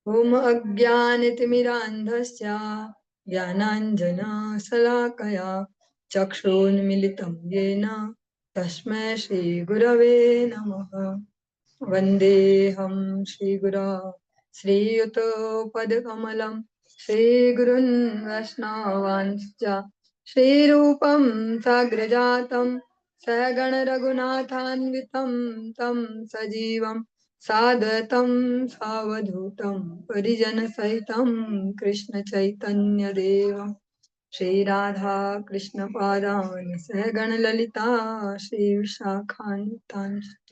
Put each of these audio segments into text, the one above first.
ओम अज्ञानतिमिरान्धस्य ज्ञानाञ्जनशलाकया चक्षुन्मिलितं येन तस्मै श्रीगुरवे नमः। वन्देऽहं श्रीगुरा श्रीयुतपदकमलं श्रीगुरुन् वैष्णवांश्च श्रीरूपं साग्रजातं सहगणरघुनाथान्वितं तं सजीवं साद्वैतं सावधूतं परिजनसहितं कृष्णचैतन्यदेवं श्रीराधा कृष्णपादान् सहगणललिता श्रीविशाखान्वितांश्च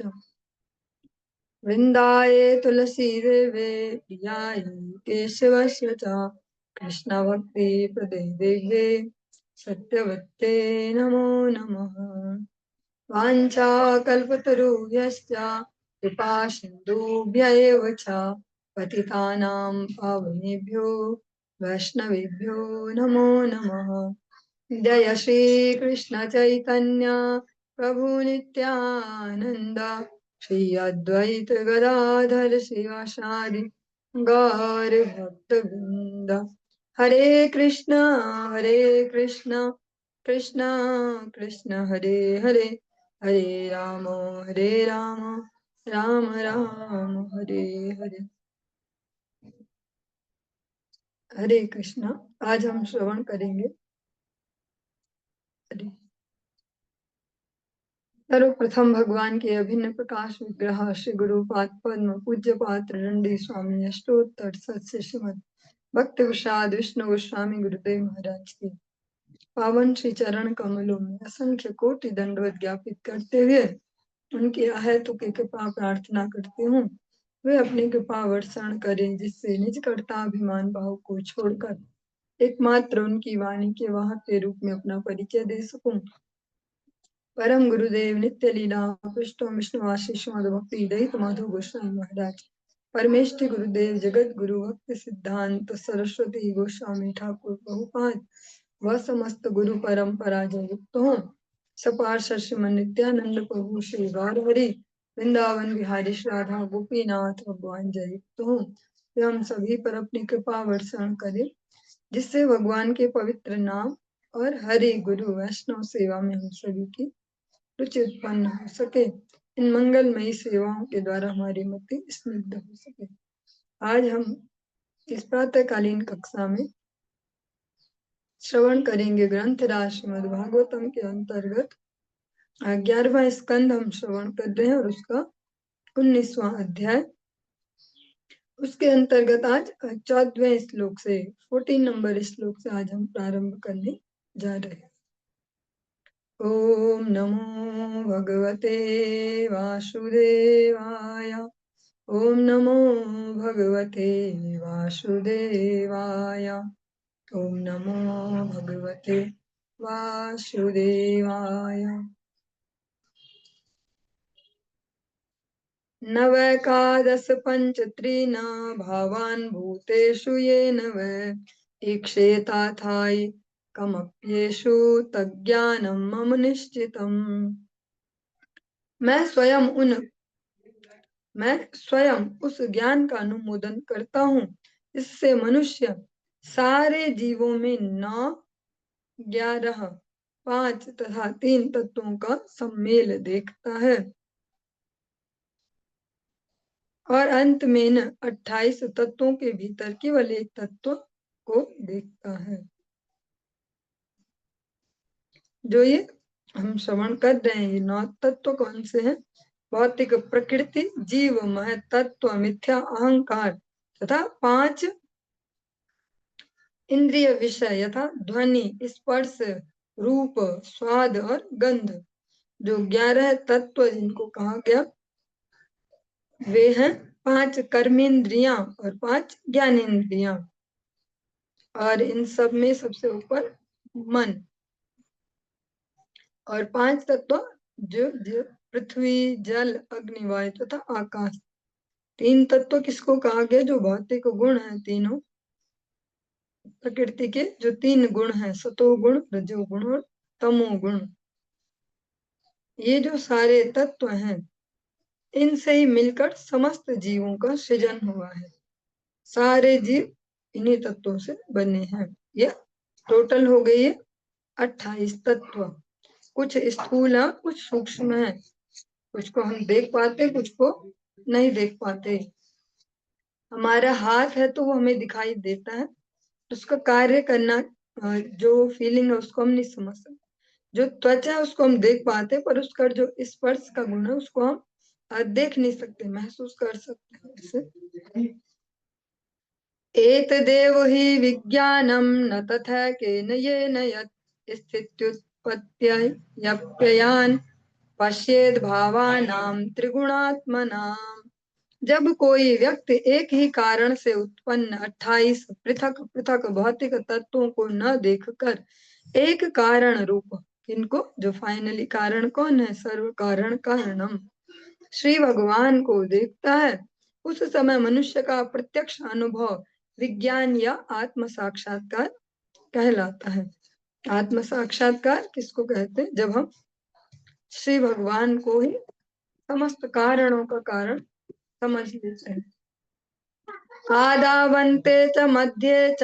वृन्दाय तुलसीदेवे प्रियाय केशवस्य च कृष्णभक्ति प्रदेवे सत्यवत्ते नमो नमः। वाञ्छाकल्पतरुभ्यश्च कृपा सिन्धुभ्य एव च पतितानां पावनेभ्यो वैष्णवेभ्यो नमो नमः। जय श्री कृष्ण चैतन्य प्रभु नित्यानंद श्री अद्वैत गदाधर शिवासादि गौर भक्त वृंद। हरे कृष्णा कृष्णा कृष्ण हरे हरे, हरे राम राम राम हरे हरे। हरे कृष्णा। आज हम श्रवण करेंगे सर्वप्रथम भगवान के अभिन्न प्रकाश विग्रह श्री गुरुपाद पद्म पूज्य पात्र रंडी स्वामी अष्टोत्तर सत्स्य श्रीमद भक्त विषाद विष्णु गोस्वामी गुरुदेव महाराज के पावन श्री चरण कमलों में असंख्य कोटि दंडवत ज्ञापित करते हुए उनकी अहेतु की कृपा प्रार्थना करती हूँ। वे अपनी कृपा वर्षण करें जिससे निज कर्ताभिमान भाव को छोड़कर एकमात्र उनकी वाणी के वाहक के रूप में अपना परिचय दे सकूं। परम गुरुदेव नित्य लीला कृष्ण विष्णु आशीष भक्ति दयित माधव गोस्वामी महाराज, परमेष्ठि गुरुदेव जगत गुरु भक्ति सिद्धांत सरस्वती गोस्वामी ठाकुर बहुपाद व समस्त गुरु परंपरा जो युक्त हो सपार्षद श्रीमन नित्यानंद प्रभु श्री गौरहरि वृंदावन बिहारी श्री राधा गोपीनाथ भगवान जय युक्त हो। वे हम सभी पर अपनी कृपा वर्षण करे जिससे भगवान के पवित्र नाम और हरि गुरु वैष्णव सेवा में हम सभी की रुचि उत्पन्न हो सके। इन मंगलमयी सेवाओं के द्वारा हमारी मति स्निग्ध हो सके। आज हम इस प्रातःकालीन कक्षा में श्रवण करेंगे ग्रंथ राज श्रीमद् भागवतम के अंतर्गत 11वां स्कंद हम श्रवण कर रहे हैं और उसका 19वां अध्याय। उसके अंतर्गत आज 14वें श्लोक से 14 नंबर श्लोक से आज हम प्रारंभ करने जा रहे हैं। ओम नमो भगवते वासुदेवाय। ओम नमो भगवते वासुदेवाय। ओम नमो भगवते वासुदेवाय। नवैकादश पंचत्रीन भावान् भूतेषु येन वै ईक्षेताथायि कमप्येषु तज्ज्ञानं मम निश्चितम्। मैं स्वयं उस ज्ञान का अनुमोदन करता हूँ इससे मनुष्य सारे जीवों में 9, 11, 5 तथा 3 तत्वों का सम्मेल देखता है और अंत में न 28 तत्वों के भीतर केवल एक तत्व को देखता है। जो ये हम श्रवण कर रहे हैं ये 9 तत्व कौन से हैं? भौतिक प्रकृति, जीव, मह तत्व, मिथ्या अहंकार तथा 5 इंद्रिय विषय यथा ध्वनि, स्पर्श, रूप, स्वाद और गंध। जो 11 तत्व जिनको कहा गया वे हैं 5 कर्मेंद्रियां और 5 ज्ञानेंद्रियां और इन सब में सबसे ऊपर मन और 5 तत्व जो पृथ्वी, जल, अग्नि, वायु तथा आकाश। 3 तत्व किसको कहा गया? जो भौतिक गुण है तीनों प्रकृति के जो 3 गुण हैं सतोगुण, रजोगुण और तमोगुण। ये जो सारे तत्व हैं इनसे ही मिलकर समस्त जीवों का सृजन हुआ है। सारे जीव इन्हीं तत्वों से बने हैं। ये टोटल हो गई है 28 तत्व। कुछ स्थूल है, कुछ सूक्ष्म है, कुछ को हम देख पाते, कुछ को नहीं देख पाते। हमारा हाथ है तो वो हमें दिखाई देता है, उसका कार्य करना जो फीलिंग है उसको हम नहीं समझ सकते। जो त्वचा है उसको हम देख पाते, पर उसका जो स्पर्श का गुण है उसको हम देख नहीं सकते, महसूस कर सकते हैं उससे। एतदेव हि विज्ञानम न तथा केन येन यत् स्थित्युत्पत्त्यप्ययान् पश्येद भावानां त्रिगुणात्मनाम्। जब कोई व्यक्ति एक ही कारण से उत्पन्न 28 पृथक पृथक भौतिक तत्वों को न देखकर एक कारण रूप, इनको जो फाइनली कारण कौन है, सर्व कारण कारणम श्री भगवान को देखता है, उस समय मनुष्य का प्रत्यक्ष अनुभव विज्ञान या आत्म साक्षात्कार कहलाता है। आत्म साक्षात्कार किसको कहते हैं? जब हम श्री भगवान को ही समस्त कारणों का कारण समझ लेते हैं। आदावन्ते च मध्ये च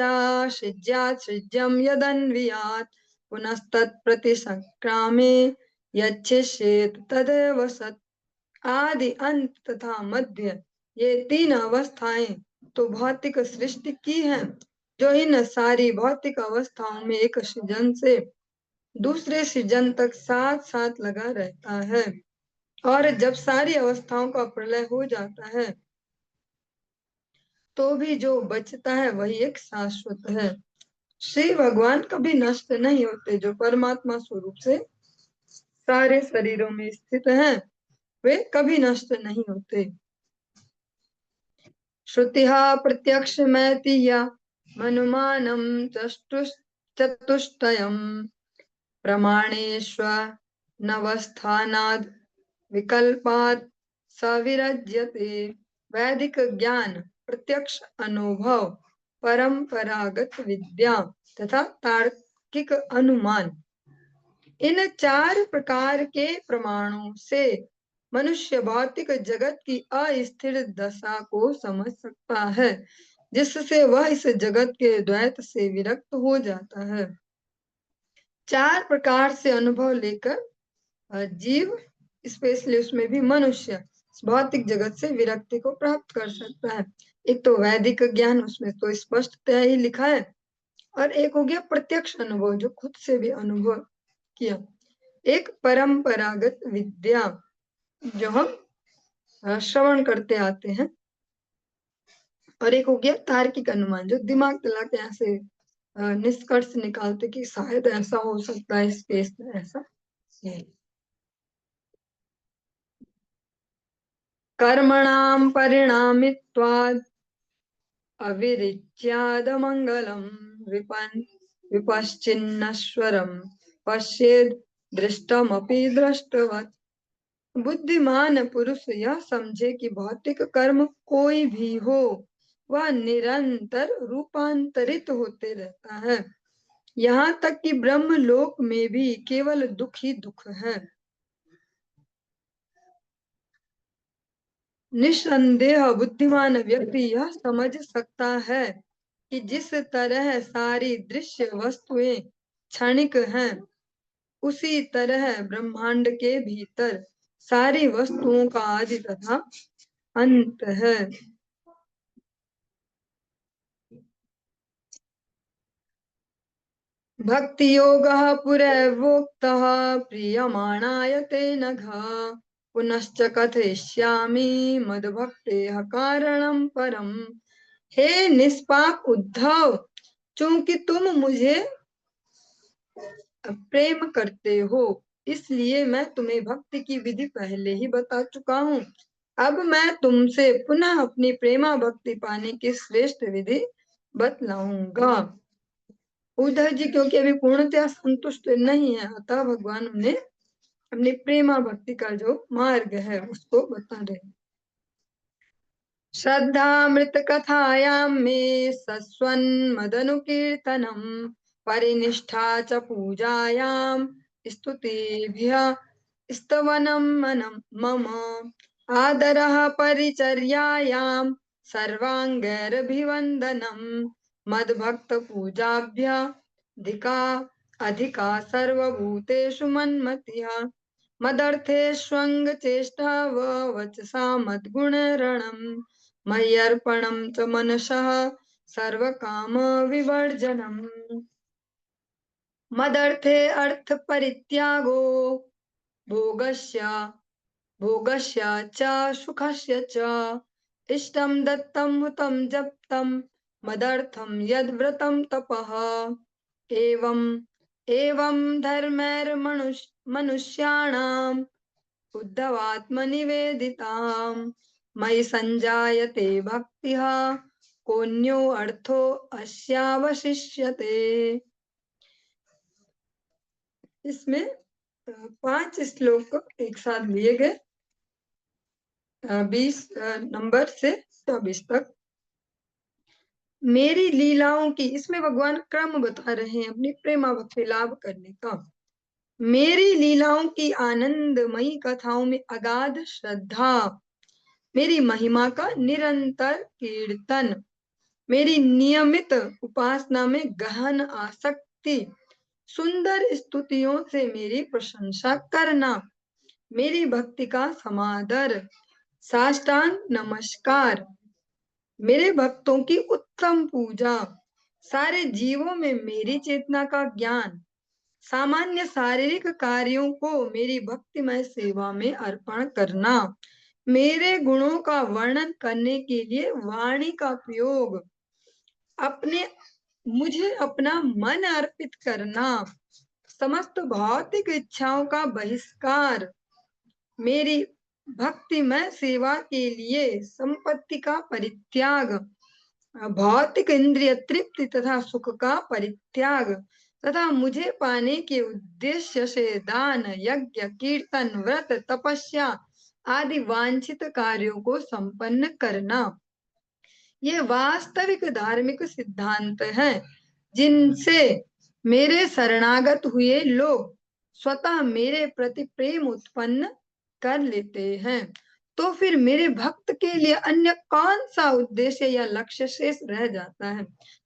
सृज्यात् सृज्यं यदन्वियात् पुनस्तत्प्रतिसंक्रामे यच्छिष्येत् तदेव सत्। आदि अंत तथा मध्य, ये तीन अवस्थाएं तो भौतिक सृष्टि की हैं, जो इन सारी भौतिक अवस्थाओं में एक सृजन से दूसरे सृजन तक साथ साथ लगा रहता है। और जब सारी अवस्थाओं का प्रलय हो जाता है तो भी जो बचता है वही एक शाश्वत है। श्री भगवान कभी नष्ट नहीं होते, जो परमात्मा स्वरूप से सारे शरीरों में स्थित हैं, वे कभी नष्ट नहीं होते। श्रुतिहा प्रत्यक्षमैतिह्य मनुमानं चतुष्टयम् प्रमाणेष्वनवस्थानाद् विकल्पात् सविरज्यते। वैदिक ज्ञान, प्रत्यक्ष अनुभव, परंपरागत विद्या तथा तार्किक अनुमान, इन चार प्रकार के प्रमाणों से मनुष्य भौतिक जगत की अस्थिर दशा को समझ सकता है, जिससे वह इस जगत के द्वैत से विरक्त हो जाता है। चार प्रकार से अनुभव लेकर जीव, स्पेशली उसमें भी मनुष्य, भौतिक जगत से विरक्ति को प्राप्त कर सकता है। एक तो वैदिक ज्ञान, उसमें तो स्पष्टतः ही लिखा है, और एक हो गया प्रत्यक्ष अनुभव, जो खुद से भी अनुभव किया। एक परंपरागत विद्या, जो हम श्रवण करते आते हैं, और एक हो गया तार्किक अनुमान, जो दिमाग चला के ऐसे निष्कर्ष निकालते कि शायद ऐसा हो सकता है, स्पेस में ऐसा है। कर्मणां परिणामित्वाद् अविरिच्यादमङ्गलम् विपश्चिन्नश्वरं पश्येद् दृष्टमपि दृष्टवत्। बुद्धिमान पुरुष यह समझे कि भौतिक कर्म कोई भी हो, वह निरंतर रूपांतरित होते रहता है, यहाँ तक कि ब्रह्म लोक में भी केवल दुख ही दुख है। निस्संदेह बुद्धिमान व्यक्ति यह समझ सकता है कि जिस तरह सारी दृश्य वस्तुएं क्षणिक हैं, उसी तरह ब्रह्मांड के भीतर सारी वस्तुओं का आदि तथा अंत है। भक्ति योग पुरैर्वोक्तः प्रीयमाणाय ते नघ पुनश्च कथयिष्यामि मद्भक्तेः कारणं परम। हे निष्पाप उद्धव, चूंकि तुम मुझे प्रेम करते हो, इसलिए मैं तुम्हें भक्ति की विधि पहले ही बता चुका हूँ। अब मैं तुमसे पुनः अपनी प्रेमा भक्ति पाने की श्रेष्ठ विधि बतलाऊंगा। उद्धव जी क्योंकि अभी पूर्णतया संतुष्ट नहीं है, अतः भगवान उन्हें अपनी प्रेमा भक्ति का जो मार्ग है उसको बता रहे। श्रद्धामृत कथायां मे सस्वन्मदनुकीर्तनम् परिनिष्ठा च पूजायां स्तुतिभ्यः स्तवनं मम आदरः परिचर्यायां सर्वांगैरभिवंदनम मद्भक्त पूजाभ्यधिका अधिका सर्वभूतेषु मन्मतिः मदर्थेष्वंग चेष्टा वचसा मद्गुणरणम मय्यर्पणम च मनसः सर्वकाम विवर्जनम मदर्थे अर्थ परित्यागो भोगस्य च सुखस्य च इष्टं दत्तं हुतं जप्तं मदर्थं यद्व्रतं तपः एवं धर्मैर्मनुष्याणाम् उद्धवात्मनिवेदिताम् मयि संजायते भक्तिः कोऽन्यो अर्थो अस्यावशिष्यते। इसमें 5 श्लोक एक साथ लिए गए 20 नंबर से 24 तक। मेरी लीलाओं की, इसमें भगवान क्रम बता रहे हैं अपनी प्रेमा भक्ति लाभ करने का। मेरी लीलाओं की आनंदमयी कथाओं में अगाध श्रद्धा, मेरी महिमा का निरंतर कीर्तन, मेरी नियमित उपासना में गहन आसक्ति, सुंदर स्तुतियों से मेरी प्रशंसा करना, मेरी भक्ति का समादर, साष्टांग नमस्कार, मेरे भक्तों की उत्तम पूजा, सारे जीवों में मेरी चेतना का ज्ञान, सामान्य शारीरिक कार्यों को मेरी भक्तिमय सेवा में अर्पण करना, मेरे गुणों का वर्णन करने के लिए वाणी का प्रयोग, मुझे अपना मन अर्पित करना, समस्त भौतिक इच्छाओं का बहिष्कार, मेरी भक्तिमय सेवा के लिए संपत्ति का परित्याग, भौतिक इंद्रिय तृप्ति तथा सुख का परित्याग तथा मुझे पाने के उद्देश्य से दान यज्ञ कीर्तन व्रत तपस्या आदि वांछित कार्यों को संपन्न करना, ये वास्तविक धार्मिक सिद्धांत हैं जिनसे मेरे शरणागत हुए लोग स्वतः मेरे प्रति प्रेम उत्पन्न कर लेते हैं। तो फिर मेरे भक्त के लिए अन्य कौन सा उद्देश्य या लक्ष्य शेष रह जाता है।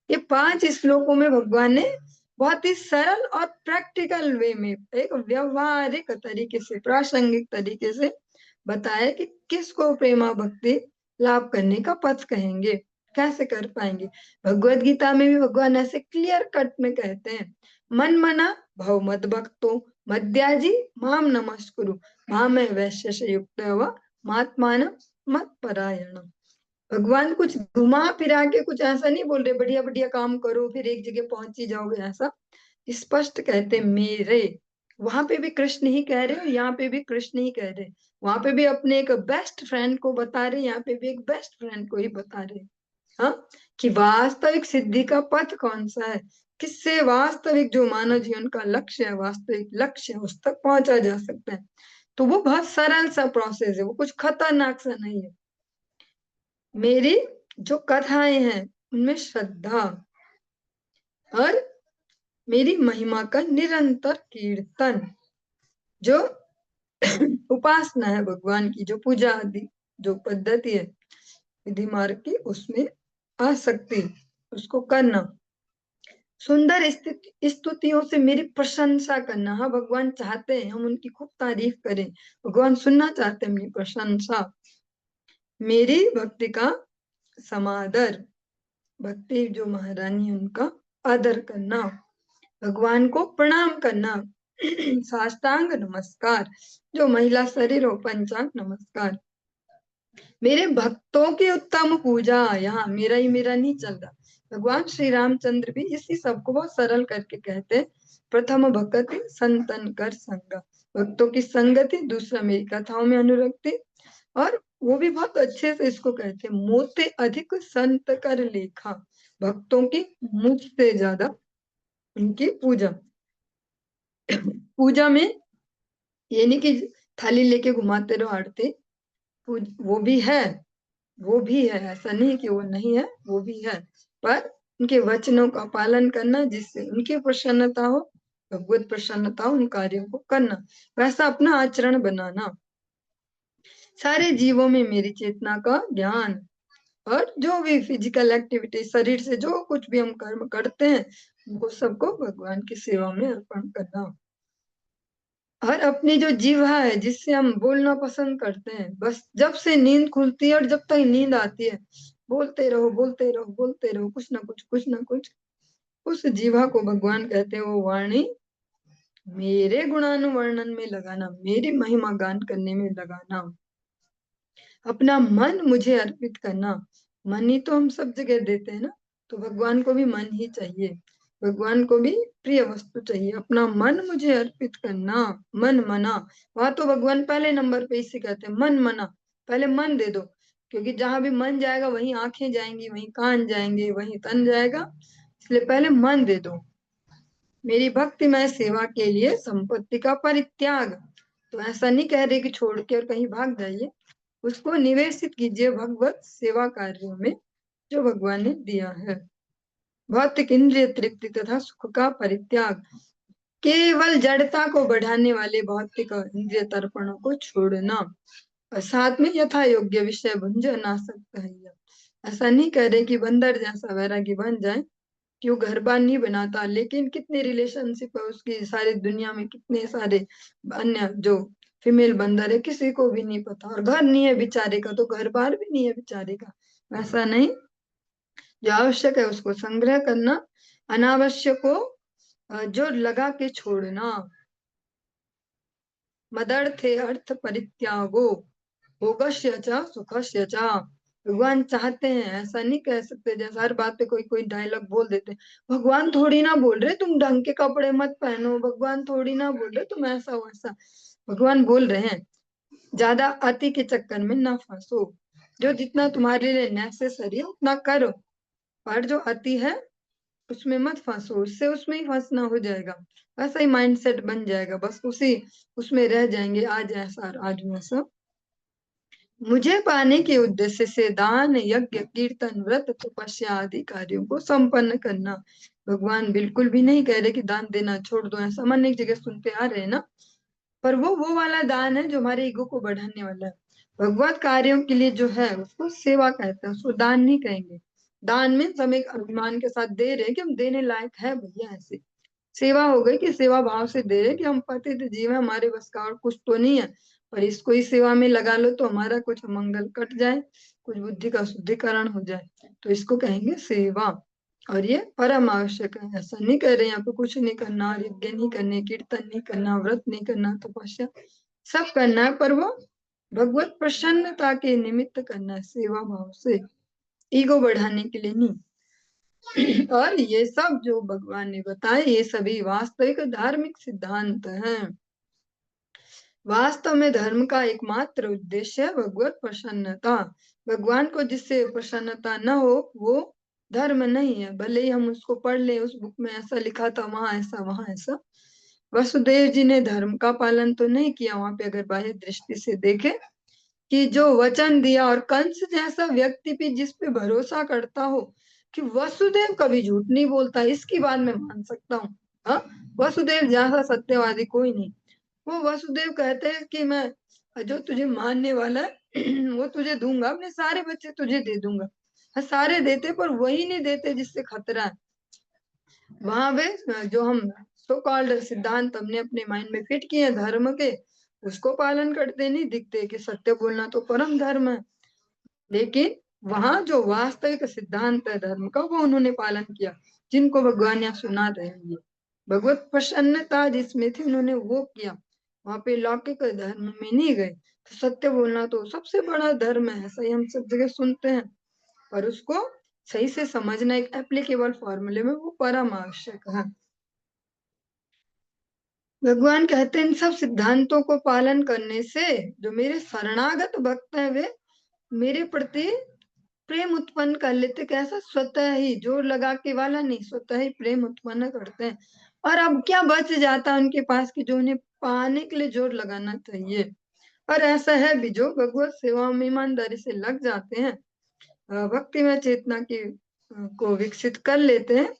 ये 5 श्लोकों में भगवान ने बहुत ही सरल और प्रैक्टिकल वे में, एक व्यवहारिक तरीके से, प्रासंगिक तरीके से बताया कि किसको प्रेमा भक्ति लाभ करने का पथ कहेंगे, कैसे कर पाएंगे। भगवत गीता में भी भगवान ऐसे क्लियर कट में कहते हैं, मन मना भव मद भक्तो मद्याजी माम नमस्कुरु मामे वैश्य से युक्त व महात्मान मत परायण। भगवान कुछ घुमा फिरा के कुछ ऐसा नहीं बोल रहे बढ़िया बढ़िया काम करो फिर एक जगह पहुंच ही जाओगे, ऐसा स्पष्ट कहते मेरे। वहां पे भी कृष्ण ही कह रहे, और यहाँ पे भी कृष्ण ही कह रहे। वहां पे भी अपने एक बेस्ट फ्रेंड को बता रहे, यहाँ पे भी एक बेस्ट फ्रेंड को ही बता रहे। हाँ, कि वास्तविक सिद्धि का पथ कौन सा है, किससे वास्तविक जो मानव जीवन का लक्ष्य है, वास्तविक लक्ष्य है, उस तक पहुंचा जा सकता है। तो वो बहुत सरल सा प्रोसेस है, वो कुछ खतरनाक सा नहीं है। मेरी जो कथाएं हैं उनमें श्रद्धा और मेरी महिमा का निरंतर कीर्तन, जो उपासना है भगवान की, जो पूजा आदि जो पद्धति है विधि मार्ग की, उसमें आसक्ति, उसको करना, सुंदर स्तुतियों से मेरी प्रशंसा करना। हाँ, भगवान चाहते हैं हम उनकी खूब तारीफ करें, भगवान सुनना चाहते हैं मेरी प्रशंसा, मेरी भक्ति का समादर, भक्ति जो महारानी उनका आदर करना, भगवान को प्रणाम करना, साष्टांग नमस्कार जो महिला शरीर हो, पंचांग नमस्कार, मेरे भक्तों की उत्तम पूजा। यहाँ मेरा ही मेरा नहीं चल रहा, भगवान श्री रामचंद्र भी इसी सब को बहुत सरल करके कहते, प्रथम भक्ति संतन कर संग, भक्तों की संगति, दूसरा मेरी कथाओं में अनुरक्ति, और वो भी बहुत अच्छे से इसको कहते मोते अधिक संत कर लेखा, भक्तों की मुझसे ज्यादा उनकी पूजा। पूजा में ये नहीं कि थाली लेके घुमाते रहो आरती, वो भी है, वो भी है, ऐसा नहीं कि वो नहीं है, वो भी है, पर उनके वचनों का पालन करना जिससे उनकी प्रसन्नता हो, भगवत प्रसन्नता हो, उन कार्यों को करना, वैसा अपना आचरण बनाना, सारे जीवों में मेरी चेतना का ज्ञान, और जो भी फिजिकल एक्टिविटी, शरीर से जो कुछ भी हम कर्म करते हैं, वो सबको भगवान की सेवा में अर्पण करना। और अपनी जो जीवा है, जिससे हम बोलना पसंद करते हैं, बस जब से नींद खुलती है और जब तक नींद आती है, बोलते रहो बोलते रहो बोलते रहो, कुछ ना कुछ कुछ ना कुछ। उस जीवा को भगवान कहते हैं वो वाणी मेरे गुणानुवर्णन में लगाना, मेरी महिमा गान करने में लगाना, अपना मन मुझे अर्पित करना। मन ही तो हम सब जगह देते हैं ना, तो भगवान को भी मन ही चाहिए, भगवान को भी प्रिय वस्तु चाहिए। अपना मन मुझे अर्पित करना, मन मना। वहां तो भगवान पहले नंबर पे इसे कहते हैं, मन मना। पहले मन दे दो, क्योंकि जहां भी मन जाएगा वहीं आंखें जाएंगी, वहीं कान जाएंगे, वहीं तन जाएगा, इसलिए पहले मन दे दो। मेरी भक्तिमय सेवा के लिए संपत्ति का परित्याग, तो ऐसा नहीं कह रहे कि छोड़ के और कहीं भाग जाइए, उसको निवेशित कीजिए भगवत सेवा कार्यों में जो भगवान ने दिया है। भौतिक इंद्रिय तृप्ति तथा सुख का परित्याग, केवल जड़ता को बढ़ाने वाले भौतिक और इंद्रिय तर्पणों को छोड़ना, और साथ में यथा योग्य विषय भुंजन आसक्त है। ऐसा नहीं कह रहे कि बंदर जैसा वैरागी बन जाए, कि वो घर बार नहीं बनाता, लेकिन कितने रिलेशनशिप है उसकी सारी दुनिया में, कितने सारे अन्य जो फीमेल बंदर है, किसी को भी नहीं पता, और घर नहीं है बेचारे का तो घर बार भी नहीं है बेचारे का। वैसा नहीं, जो आवश्यक है उसको संग्रह करना, अनावश्यक को जो लगा के छोड़ना। मदर्थे अर्थ परित्यागो भोगस्य च सुखस्य च। भगवान चाहते हैं, ऐसा नहीं कह सकते जैसा हर बात पे कोई कोई डायलॉग बोल देते, भगवान थोड़ी ना बोल रहे तुम ढंग के कपड़े मत पहनो, भगवान थोड़ी ना बोल रहे तुम ऐसा वैसा। भगवान बोल रहे हैं ज्यादा अति के चक्कर में ना फंसो, जो जितना तुम्हारे लिए नेसेसरी है उतना करो, पर जो अति है उसमें मत फंसो, उससे उसमें ही फंसना हो जाएगा, वैसा ही माइंडसेट बन जाएगा, बस उसी उसमें रह जाएंगे, आज ऐसा और आज वैसा। मुझे पाने के उद्देश्य से दान यज्ञ कीर्तन व्रत तपस्या आदि कार्यों को संपन्न करना। भगवान बिल्कुल भी नहीं कह रहे कि दान देना छोड़ दो, ऐसा मन एक जगह सुनते आ रहे हैं ना, पर वो वाला दान है जो हमारे ईगो को बढ़ाने वाला है। भगवत कार्यों के लिए जो है उसको सेवा कहते हैं, उसको दान नहीं कहेंगे। दान में हम एक अभिमान के साथ दे रहे हैं कि हम देने लायक है भैया, ऐसे। सेवा हो गई कि सेवा भाव से दे रहे कि हम पतित जीव है, हमारे बस का और कुछ तो नहीं है, पर इसको ही सेवा में लगा लो तो हमारा कुछ मंगल कट जाए, कुछ बुद्धि का शुद्धिकरण हो जाए, तो इसको कहेंगे सेवा। और ये परम आवश्यक है, ऐसा नहीं कह रहे यहाँ पे कुछ नहीं करना, यज्ञ नहीं करने, कीर्तन नहीं करना, व्रत नहीं करना, तपस्या सब करना है, पर वो भगवत प्रसन्नता के निमित्त करना है, सेवा भाव से, ईगो बढ़ाने के लिए नहीं। और ये सब जो भगवान ने बताए ये सभी वास्तविक धार्मिक सिद्धांत हैं। वास्तव में धर्म का एकमात्र उद्देश्य है भगवत प्रसन्नता। भगवान को जिससे प्रसन्नता न हो वो धर्म नहीं है, भले ही हम उसको पढ़ ले, उस बुक में ऐसा लिखा था, वहां ऐसा वहां ऐसा। वसुदेव जी ने धर्म का पालन तो नहीं किया, वहां पे अगर बाह्य दृष्टि से देखे कि जो वचन दिया, और कंस जैसा व्यक्ति भी जिस पे भरोसा करता हो कि वसुदेव कभी झूठ नहीं बोलता, इसकी बात मैं मान सकता हूँ। हाँ, वसुदेव जैसा सत्यवादी कोई नहीं। वो वसुदेव कहते हैं कि मैं जो तुझे मानने वाला है वो तुझे दूंगा, अपने सारे बच्चे तुझे दे दूंगा। हाँ, सारे देते पर वही नहीं देते जिससे खतरा है। वहां वे जो हम सो कॉल्ड सिद्धांत हमने अपने माइंड में फिट किए हैं धर्म के, उसको पालन करते नहीं दिखते कि सत्य बोलना तो परम धर्म है, लेकिन वहां जो वास्तविक सिद्धांत है धर्म का वो उन्होंने पालन किया, जिनको भगवान यहाँ सुना रहे हैं। भगवत प्रसन्नता जिसमें थी उन्होंने वो किया, वहां पे लौकिक धर्म में नहीं गए। तो सत्य बोलना तो सबसे बड़ा धर्म है, ऐसा ही हम सब जगह सुनते हैं, पर उसको सही से समझना एक एप्लीकेबल फॉर्मूले में वो परम आवश्यक है। भगवान कहते हैं इन सब सिद्धांतों को पालन करने से जो मेरे शरणागत भक्त हैं वे मेरे प्रति प्रेम उत्पन्न कर लेते, कैसा स्वतः ही, जोर लगा के वाला नहीं, स्वतः ही प्रेम उत्पन्न करते हैं। और अब क्या बच जाता है उनके पास कि जो उन्हें पाने के लिए जोर लगाना चाहिए। और ऐसा है भी जो भगवत सेवा में ईमानदारी से लग जाते हैं, भक्ति में चेतना की को विकसित कर लेते हैं,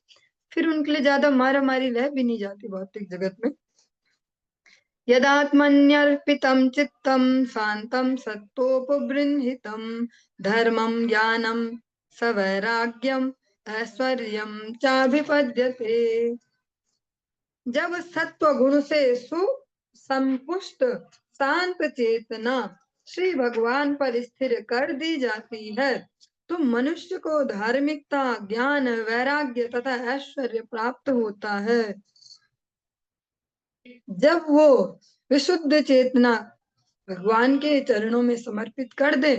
फिर उनके लिए ज्यादा मारा मारी रह भी नहीं जाती भौतिक जगत में। यदात्मन्यर्पितं चित्तं शान्तं सत्तोपबृंहितं धर्मम ज्ञानम सवैराग्यम ऐश्वर्यम चाभिपद्यते। जब सत्व गुण से सुसंपुष्ट शांत चेतना श्री भगवान पर स्थिर कर दी जाती है तो मनुष्य को धार्मिकता, ज्ञान, वैराग्य तथा ऐश्वर्य प्राप्त होता है। जब वो विशुद्ध चेतना भगवान के चरणों में समर्पित कर दे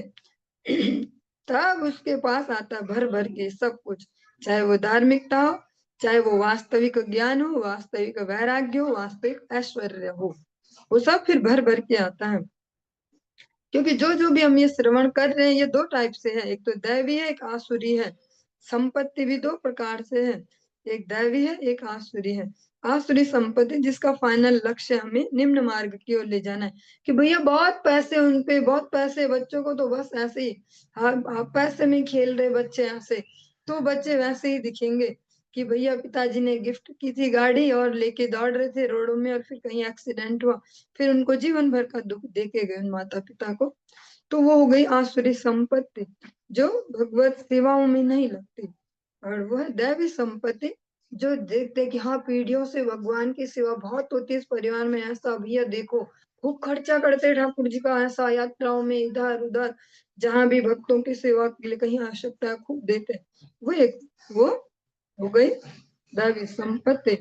तब उसके पास आता भर भर के सब कुछ, चाहे वो धार्मिकता हो, चाहे वो वास्तविक ज्ञान हो, वास्तविक वैराग्य हो, वास्तविक ऐश्वर्य हो, वो सब फिर भर भर के आता है। क्योंकि जो जो भी हम ये श्रवण कर रहे हैं ये दो टाइप से है, एक तो दैवी है, एक आसुरी है। संपत्ति भी दो प्रकार से है, एक दैवी है, एक आसुरी है। आसुरी संपत्ति जिसका फाइनल लक्ष्य हमें निम्न मार्ग की ओर ले जाना है कि भैया बहुत पैसे उन पे, बहुत पैसे, बच्चों को तो बस ऐसे ही, हाँ पैसे में खेल रहे बच्चे ऐसे, तो बच्चे वैसे ही दिखेंगे कि भैया पिताजी ने गिफ्ट की थी गाड़ी और लेके दौड़ रहे थे रोडों में और फिर कहीं एक्सीडेंट हुआ, फिर उनको जीवन भर का दुख देके गए उन माता पिता को। तो वो हो गई आसुरी संपत्ति जो भगवत सेवाओं में नहीं लगती। और वह दैवी संपत्ति जो देखते कि हाँ पीढ़ियों से भगवान की सेवा बहुत होती है इस परिवार में, ऐसा भैया देखो खूब खर्चा करते ठाकुर जी का, ऐसा यात्राओं में इधर उधर जहां भी भक्तों की सेवा के लिए कहीं आवश्यकता है खूब देते। वो एक वो हो गई दैवी संपत्ति।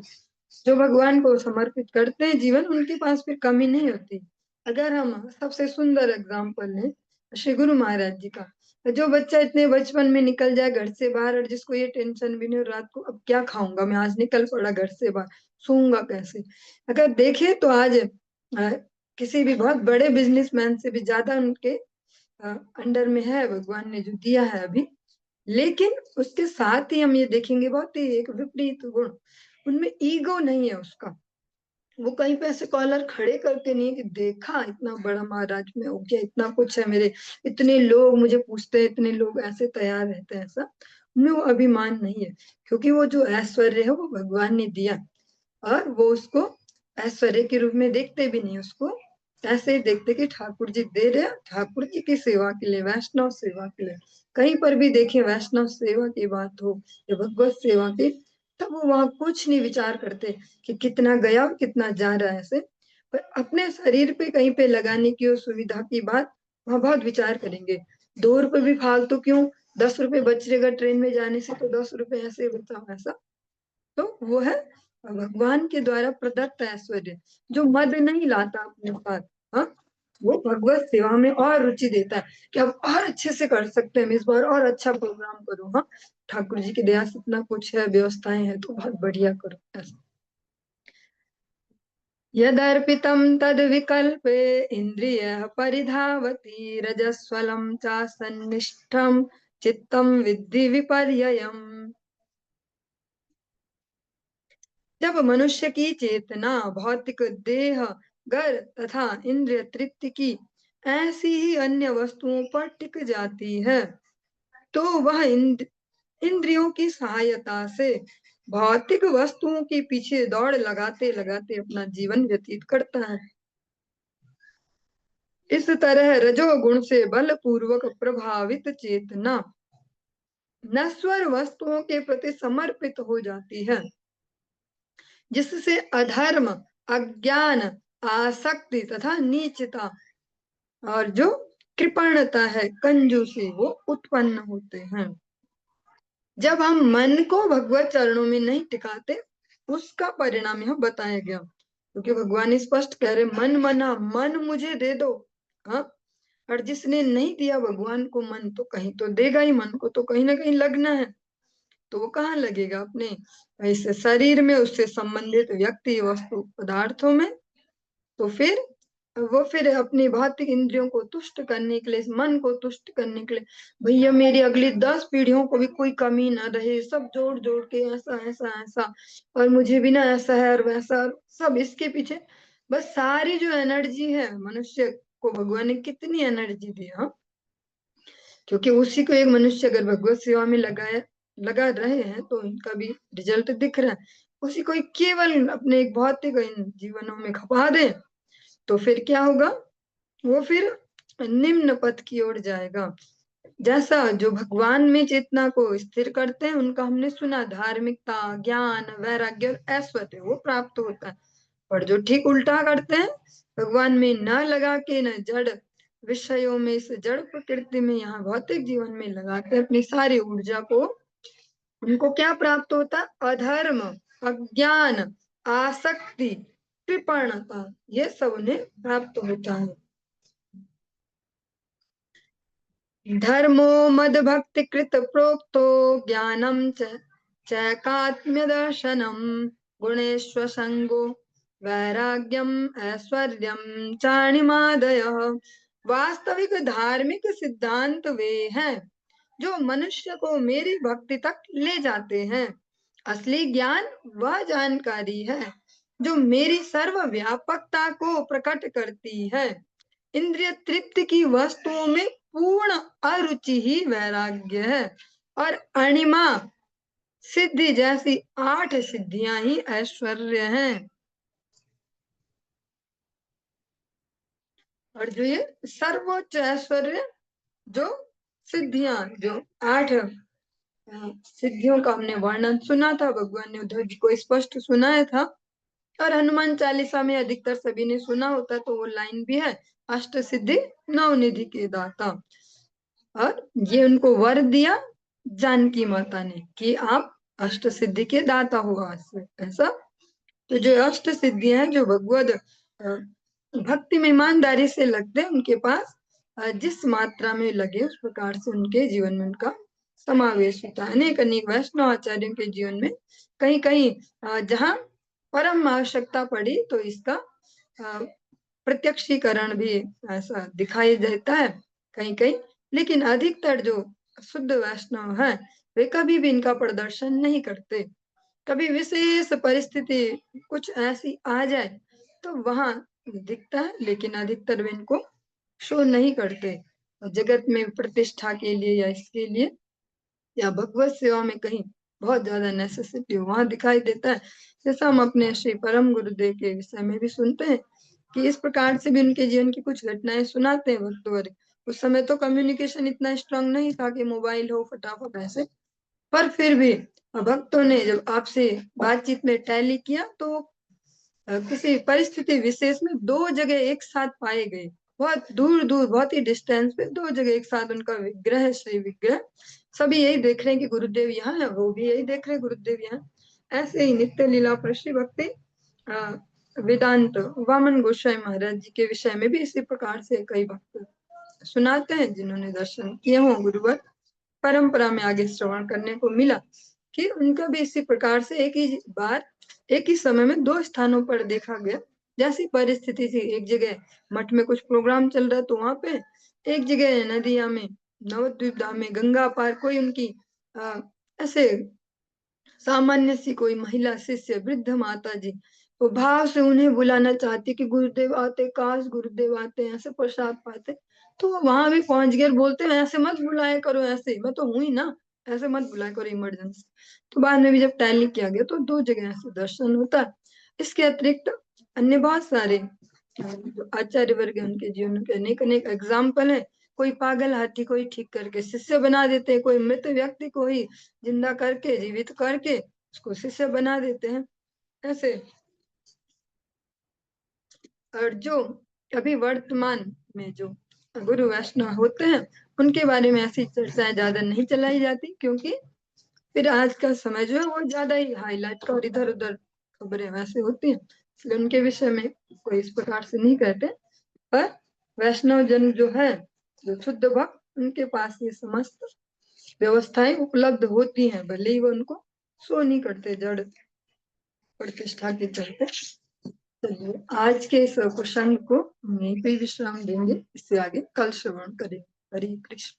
जो भगवान को समर्पित करते हैं जीवन, उनके पास फिर कमी नहीं होती। अगर हम सबसे सुंदर एग्जाम्पल लें श्री गुरु महाराज जी का, जो बच्चा इतने बचपन में निकल जाए घर से बाहर और जिसको ये टेंशन भी नहीं, रात को अब क्या खाऊंगा मैं, आज निकल पड़ा घर से बाहर, सोऊंगा कैसे। अगर देखे तो आज किसी भी बहुत बड़े बिजनेसमैन से भी ज्यादा उनके अंडर में है भगवान ने जो दिया है अभी। लेकिन उसके साथ ही हम ये देखेंगे बहुत ही एक विपरीत गुण, उनमें ईगो नहीं है उसका। वो कहीं पे ऐसे कॉलर खड़े करके नहीं कि देखा इतना बड़ा महाराज में हो गया, इतना कुछ है मेरे, इतने लोग मुझे पूछते हैं, इतने लोग ऐसे तैयार रहते हैं, ऐसा उनमें वो अभिमान नहीं है। क्योंकि वो जो ऐश्वर्य है वो भगवान ने दिया और वो उसको ऐश्वर्य के रूप में देखते भी नहीं, उसको ऐसे ही देखते कि ठाकुर जी दे रहे हैं, ठाकुर जी की सेवा के लिए, वैष्णव सेवा के लिए। कहीं पर भी देखें वैष्णव सेवा की बात हो या भगवत सेवा की, तब वो वहां कुछ नहीं विचार करते कि कितना गया और कितना जा रहा है ऐसे। पर अपने शरीर पे कहीं पे लगाने की सुविधा की बात वहां बहुत विचार करेंगे। 2 रुपए भी फालतू क्यों, 10 रुपए बच रहेगा ट्रेन में जाने से, तो 10 रुपए ऐसे बचा ऐसा। तो वो है भगवान के द्वारा प्रदत्त ऐश्वर्य जो मद नहीं लाता अपने साथ। हाँ, वो भगवत सेवा में और रुचि देता है कि अब और अच्छे से कर सकते हैं, इस बार और अच्छा प्रोग्राम करो। हाँ, ठाकुर जी की दया से इतना कुछ है, व्यवस्थाएं हैं तो बहुत बढ़िया करो ऐसा। यदर्पितं तद विकल्पे इंद्रिय परिधावति रजस्वलं चासन्निष्ठं चित्तं विद्धि विपर्ययम्। जब मनुष्य की चेतना भौतिक देह, घर तथा इंद्रिय तृप्ति की ऐसी ही अन्य वस्तुओं पर टिक जाती है तो वह इंद्रियों की सहायता से भौतिक वस्तुओं के पीछे दौड़ लगाते लगाते अपना जीवन व्यतीत करता है। इस तरह रजोगुण से बलपूर्वक प्रभावित चेतना नश्वर वस्तुओं के प्रति समर्पित हो जाती है, जिससे अधर्म, अज्ञान, आसक्ति तथा नीचता और जो कृपणता है, कंजूसी, वो उत्पन्न होते हैं। जब हम मन को भगवत चरणों में नहीं टिकाते, उसका परिणाम यह बताया गया। क्योंकि भगवान स्पष्ट कह रहे मन मना, मन मुझे दे दो। हाँ, और जिसने नहीं दिया भगवान को मन, तो कहीं तो देगा ही, मन को तो कहीं ना कहीं लगना है। तो वो कहाँ लगेगा, अपने ऐसे शरीर में, उससे संबंधित व्यक्ति, वस्तु, पदार्थों में। तो फिर वो फिर अपनी भौतिक इंद्रियों को तुष्ट करने के लिए, इस मन को तुष्ट करने के लिए, भैया मेरी अगली 10 पीढ़ियों को भी कोई कमी ना रहे, सब जोड़ जोड़ के ऐसा ऐसा ऐसा, और मुझे भी ना ऐसा है और वैसा, सब इसके पीछे बस सारी जो एनर्जी है मनुष्य को भगवान ने कितनी एनर्जी दी। हाँ, क्योंकि उसी को एक मनुष्य अगर भगवत सेवा में लगा रहे हैं तो उनका भी रिजल्ट दिख रहा है। उसी को केवल अपने एक भौतिक इन जीवनों में खपा दे तो फिर क्या होगा, वो फिर निम्न पथ की ओर जाएगा। जैसा जो भगवान में चेतना को स्थिर करते हैं उनका हमने सुना, धार्मिकता, ज्ञान, वैराग्य और ऐश्वर्य वो प्राप्त होता है। और जो ठीक उल्टा करते हैं, भगवान में न लगा के न जड़ विषयों में, इस जड़ प्रकृति में, यहाँ भौतिक जीवन में लगाते हैं अपनी सारी ऊर्जा को, उनको क्या प्राप्त होता? अधर्म, अज्ञान, आसक्ति, कृपणता, ये सब उन्हें प्राप्त होता है। धर्मो मद भक्ति कृत प्रोक्तो ज्ञानम चैकात्म्य दर्शनम गुणेश्वर संगो वैराग्यम ऐश्वर्यम चाणिमादय। वास्तविक धार्मिक सिद्धांत वे हैं जो मनुष्य को मेरी भक्ति तक ले जाते हैं। असली ज्ञान वह जानकारी है जो मेरी सर्वव्यापकता को प्रकट करती है। इंद्रिय तृप्ति की वस्तुओं में पूर्ण अरुचि ही वैराग्य है, और अणिमा सिद्धि जैसी 8 सिद्धियां ही ऐश्वर्य हैं। और जो ये सर्वोच्च ऐश्वर्य, जो सिद्धियां, जो 8 सिद्धियों का हमने वर्णन सुना था, भगवान ने उद्धव जी को स्पष्ट सुनाया था। और हनुमान चालीसा में अधिकतर सभी ने सुना होता, तो वो लाइन भी है, अष्ट सिद्धि नवनिधि के दाता। और ये उनको वर दिया जानकी माता ने कि आप अष्ट सिद्धि के दाता हो ऐसा। तो जो अष्ट सिद्धि है, जो भगवद भक्ति में ईमानदारी से लगते हैं उनके पास, जिस मात्रा में लगे उस प्रकार से उनके जीवन में उनका समावेश होता है। अनेक अनेक वैष्णव आचार्यों के जीवन में कहीं कहीं जहाँ परम आवश्यकता पड़ी तो इसका प्रत्यक्षीकरण भी ऐसा दिखाई देता है कहीं कहीं, लेकिन अधिकतर जो शुद्ध वैष्णव है वे कभी भी इनका प्रदर्शन नहीं करते। कभी विशेष परिस्थिति कुछ ऐसी आ जाए तो वहां दिखता है, लेकिन अधिकतर वे इनको शो नहीं करते। जगत में प्रतिष्ठा के लिए या इसके लिए या भगवत सेवा में कहीं बहुत ज्यादा नेसेसिटी वहां दिखाई देता है। जैसा हम अपने श्री परम गुरुदेव के विषय में भी सुनते हैं कि इस प्रकार से भी उनके जीवन की कुछ घटनाएं सुनाते हैं भक्त वर्ग। उस समय तो कम्युनिकेशन इतना स्ट्रांग नहीं था कि मोबाइल हो फटाफट ऐसे, पर फिर भी भक्तों ने जब आपसे बातचीत में टैली किया तो किसी परिस्थिति विशेष में 2 जगह एक साथ पाए गए, बहुत दूर दूर, बहुत ही डिस्टेंस पे 2 जगह एक साथ उनका विग्रह, श्री विग्रह। सभी यही देख रहे हैं कि गुरुदेव यहाँ है, वो भी यही देख रहे हैं गुरुदेव यहाँ। ऐसे ही नित्य लीला पर श्री भक्ति वेदांत वामन गोसाई महाराज जी के विषय में भी इसी प्रकार से कई भक्त सुनाते हैं जिन्होंने दर्शन किए हों गुरुवर। परंपरा में आगे श्रवण करने को मिला कि उनका भी इसी प्रकार से एक ही बार एक ही समय में 2 स्थानों पर देखा गया। जैसी परिस्थिति थी, एक जगह मठ में कुछ प्रोग्राम चल रहा तो वहां पे, एक जगह नदिया में नवद्वीप धाम में गंगा पार कोई उनकी ऐसे सामान्य सी कोई महिला शिष्य वृद्ध माता जी वो भाव से उन्हें बुलाना चाहती कि गुरुदेव आते, काश गुरुदेव आते, ऐसे प्रसाद पाते। तो वो वहां भी पहुंच गए, बोलते हैं ऐसे मत बुलाया करो, ऐसे मैं तो हुई ना, ऐसे मत बुलाया करो इमरजेंसी। तो बाद में भी जब टैली किया गया तो 2 जगह ऐसे दर्शन होता है। इसके अतिरिक्त अन्य बहुत सारे जो आचार्य वर्ग है उनके जीवन के अनेक अनेक एग्जाम्पल है। कोई पागल हाथी को ही ठीक करके शिष्य बना देते हैं, कोई मृत व्यक्ति को ही जिंदा करके, जीवित करके उसको शिष्य बना देते हैं ऐसे। और जो अभी वर्तमान में जो गुरु वैष्णव होते हैं उनके बारे में ऐसी चर्चाएं ज्यादा नहीं चलाई जाती, क्योंकि फिर आज का समय जो है वो ज्यादा ही हाईलाइट और इधर उधर खबरें वैसे होती हैं, इसलिए उनके विषय में कोई इस प्रकार से नहीं कहते। पर वैष्णव जन जो है, जो शुद्ध भक्त, उनके पास ये समस्त व्यवस्थाएं उपलब्ध होती हैं, भले ही वो उनको शो नहीं करते जड़ प्रतिष्ठा के चलते। चलिए आज के इस प्रसंग को हम यहीं पे विश्राम देंगे, इससे आगे कल श्रवण करेंगे। हरे कृष्ण।